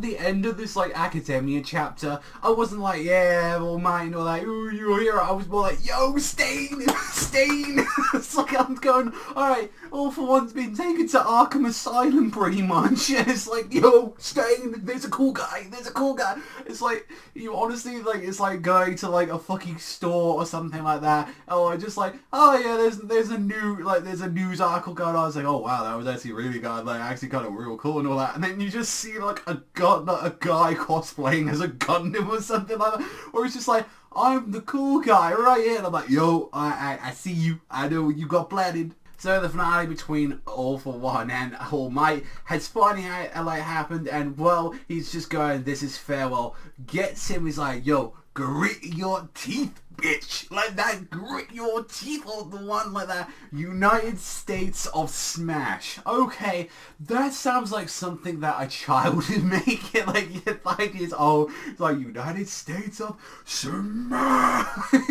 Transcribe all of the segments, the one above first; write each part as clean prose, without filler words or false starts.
at the end of this like academia chapter, I wasn't like, yeah, all mine, or like, ooh, you're a hero. I was more like, yo, Stain, Stain. It's like I'm going, all right, All for One's been taken to Arkham Asylum pretty much. And it's like, yo, Stain, there's a cool guy, there's a cool guy. It's like, you honestly, like, it's like going to like a fucking store or something like that. Or just like, oh yeah, there's a new, like, there's a news article going on. It's like, oh wow, that was actually really good, like, actually kind of real cool and all that. And then you just see like a guy cosplaying as a Gundam or something like that. Or it's just like, I'm the cool guy right here. And I'm like, yo, I see you. I know you got planted. So the finale between All for One and All Might has finally happened, and well, he's just going, this is farewell. Gets him, he's like, yo, grit your teeth, bitch. Like that, grit your teeth, All the One, like that. United States of Smash. Okay, that sounds like something that a child would make it, like, you're 5 years old. It's like, United States of Smash. And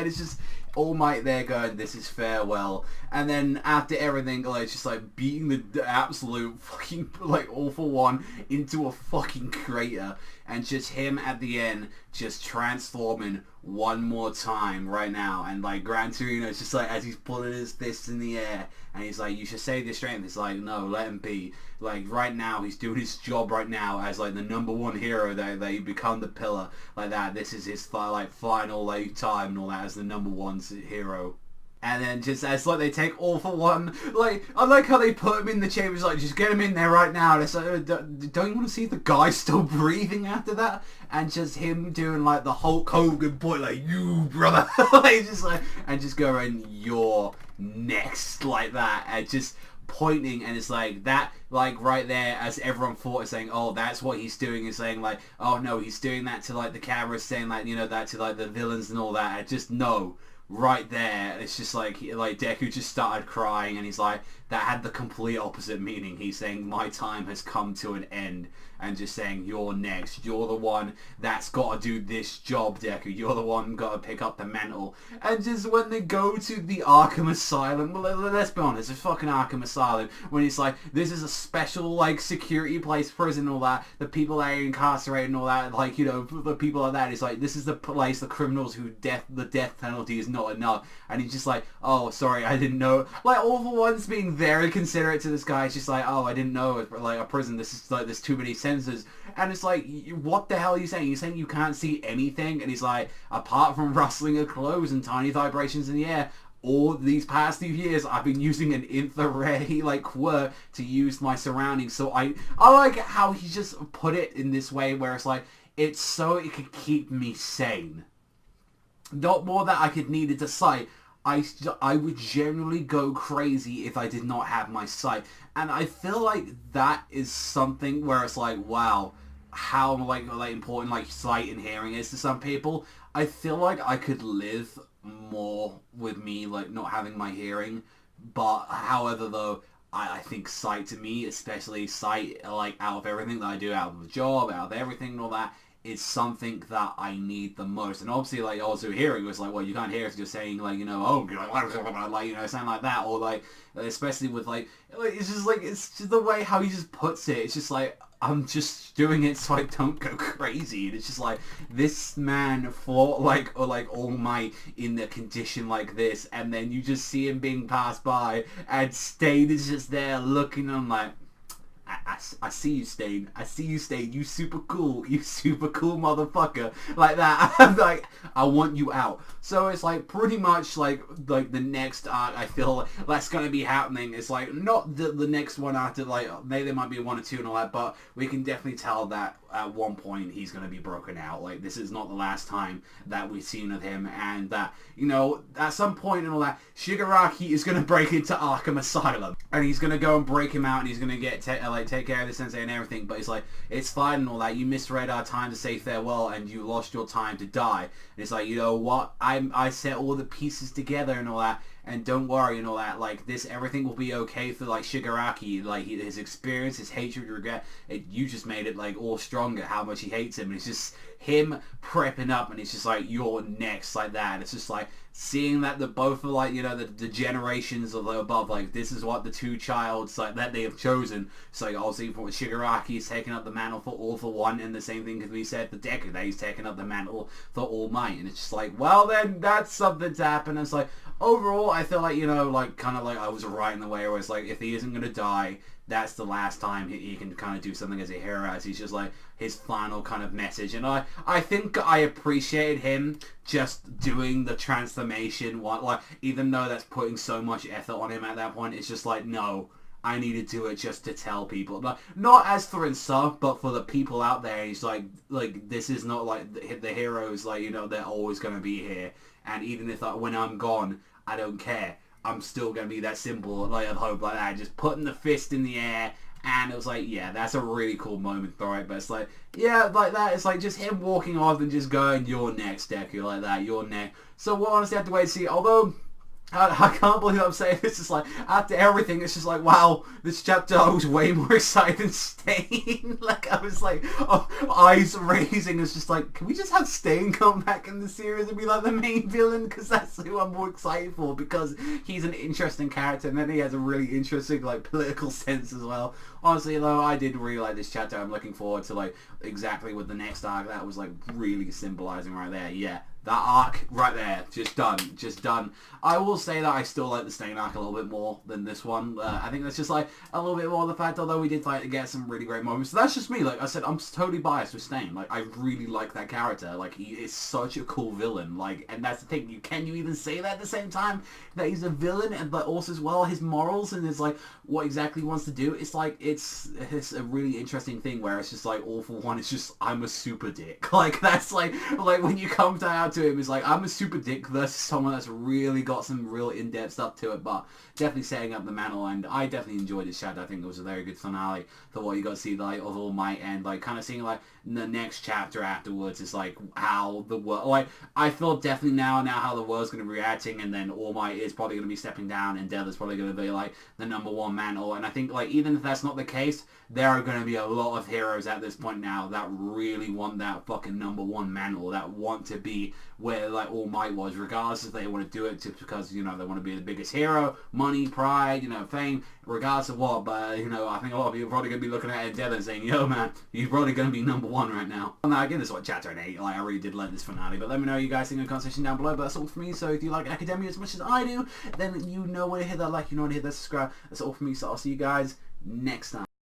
it's just All Might there going, this is farewell. And then after everything, like, it's just like beating the absolute fucking, like, All for One into a fucking crater. And just him at the end just transforming one more time right now. And like Gran Torino's just like, as he's pulling his fists in the air, and he's like, you should save your strength. It's like, no, let him be. Like right now, he's doing his job right now as like the #1 hero that he become the pillar like that. This is his like final like time and all that as the #1 hero. And then just as like they take All for One, like I like how they put him in the chambers, like just get him in there right now. And it's like, don't you want to see the guy still breathing after that? And just him doing like the Hulk Hogan point, like, you brother, like, just like, and just going, you're next, like that, and just pointing. And it's like that, like right there, as everyone thought, is saying, oh, that's what he's doing, is saying like, oh no, he's doing that to like the camera, saying like, you know, that to like the villains and all that. And just no. Right there, it's just like Deku just started crying, and he's like, that had the complete opposite meaning. He's saying, my time has come to an end, and just saying, you're next. You're the one that's got to do this job, Deku. You're the one got to pick up the mantle. And just when they go to the Arkham Asylum, well, let's be honest, it's fucking Arkham Asylum, when it's like, this is a special, like, security place, prison, all that, the people that are incarcerated and all that, like, you know, the people like that, it's like, this is the place, the criminals who the death penalty is not enough. And he's just like, oh, sorry, I didn't know. Like, All for One's being very considerate to this guy. It's just like, oh, I didn't know, like, a prison, this is like, there's too many sensors. And it's like, what the hell are you saying? You're saying you can't see anything? And he's like, apart from rustling of clothes and tiny vibrations in the air, all these past few years I've been using an infrared like quirk to use my surroundings. So I like how he just put it in this way where it's like, it's so it could keep me sane. Not more that I could need it to sight. I would generally go crazy if I did not have my sight. And I feel like that is something where it's like, wow, how like important like sight and hearing is to some people. I feel like I could live more with me like not having my hearing. But however though, I think sight to me, especially sight like out of everything that I do, out of the job, out of everything and all that, is something that I need the most. And obviously, like, also hearing was like, well, you can't hear us just saying, like, you know, oh, like, you know, something like that, or like, especially with like, it's just the way how he just puts it. It's just like, I'm just doing it so I don't go crazy. And it's just like, this man fought like, or like All Might in a condition like this, and then you just see him being passed by, and Stain is just there looking. I'm like, I see you, Stain. I see you, Stain. You super cool motherfucker. Like that. I'm like, I want you out. So it's like pretty much like the next arc I feel that's going to be happening. It's like not the next one after, like maybe there might be 1 or 2 and all that, but we can definitely tell that at one point he's going to be broken out. Like this is not the last time that we've seen of him, and that, you know, at some point and all that, Shigaraki is going to break into Arkham Asylum, and he's going to go and break him out, and he's going to get take care of the sensei and everything. But it's like, it's fine and all that. You misread our time to say farewell, and you lost your time to die. And it's like, you know what? I set all the pieces together and all that, and don't worry and all that, like, everything will be okay for, like, Shigaraki, like, his experience, his hatred, regret, you just made it, like, all stronger, how much he hates him, and it's just him prepping up, and it's just like, you're next, like that, and it's just like, seeing that the both are like, the generations of the above, like, this is what the two childs, like, that they have chosen. So obviously Shigaraki is taking up the mantle for All For One, and the same thing can be said for Deku, that he's taking up the mantle for All Might, and it's just like, well then, that's something to happen. And it's like, overall, I feel like, like, kind of like I was right in the way where it's like, if he isn't going to die, that's the last time he can kind of do something as a hero, as he's just like his final kind of message. And I think I appreciated him just doing the transformation, like, even though that's putting so much effort on him at that point, it's just like, no, I need to do it just to tell people, like, not as for himself, but for the people out there. He's like this is not like the heroes, like, they're always going to be here, and even if when I'm gone, I don't care. I'm still going to be that symbol, like, of hope, like that, just putting the fist in the air. And it was like, yeah, that's a really cool moment, right? But it's like, yeah, like that. It's like just him walking off and just going, you're next, Deku, like that, you're next. So we'll honestly have to wait and see. Although, I can't believe I'm saying this. It's like, after everything, it's just like, wow, this chapter I was way more excited than Stain. Like, I was like, eyes raising. It's just like, can we just have Stain come back in the series and be like the main villain? Because that's who I'm more excited for, because he's an interesting character, and then he has a really interesting, like, political sense as well. Honestly, though, I did really like this chapter. I'm looking forward to, like, exactly with the next arc. That was, like, really symbolizing right there. Yeah. That arc right there, just done. I will say that I still like the Stain arc a little bit more than this one. I think that's just like a little bit more of the fact, although we did like get some really great moments. So that's just me. Like I said, I'm totally biased with Stain. Like, I really like that character. Like, he is such a cool villain. Like, and that's the thing. Can you even say that at the same time that he's a villain, and but also as well his morals and his like what exactly he wants to do? It's like it's a really interesting thing where it's just like, All For One, it's just, I'm a super dick. Like, that's like when you come down to him, is like, I'm a super dick versus someone that's really got some real in-depth stuff to it, but definitely setting up the mantle. And I definitely enjoyed this chapter. I think it was a very good finale for what you got to see, like, of All Might, and like kind of seeing like the next chapter afterwards is like how the world, like, I feel definitely now how the world's going to be reacting, and then All Might is probably going to be stepping down, and Death is probably going to be like the #1 mantle. And I think, like, even if that's not the case, there are going to be a lot of heroes at this point now that really want that fucking #1 mantle, that want to be where like All Might was, regardless if they want to do it just because, they want to be the biggest hero, money, pride, fame, regardless of what. But, I think a lot of people are probably going to be looking at Endeavor and saying, yo man, you're probably going to be #1 right now. And now again, this is what chapter 8, like, I really did like this finale, but let me know what you guys think in the comment section down below. But that's all for me. So if you like Academia as much as I do, then you know where to hit that like, you know where to hit that subscribe. That's all for me, so I'll see you guys next time.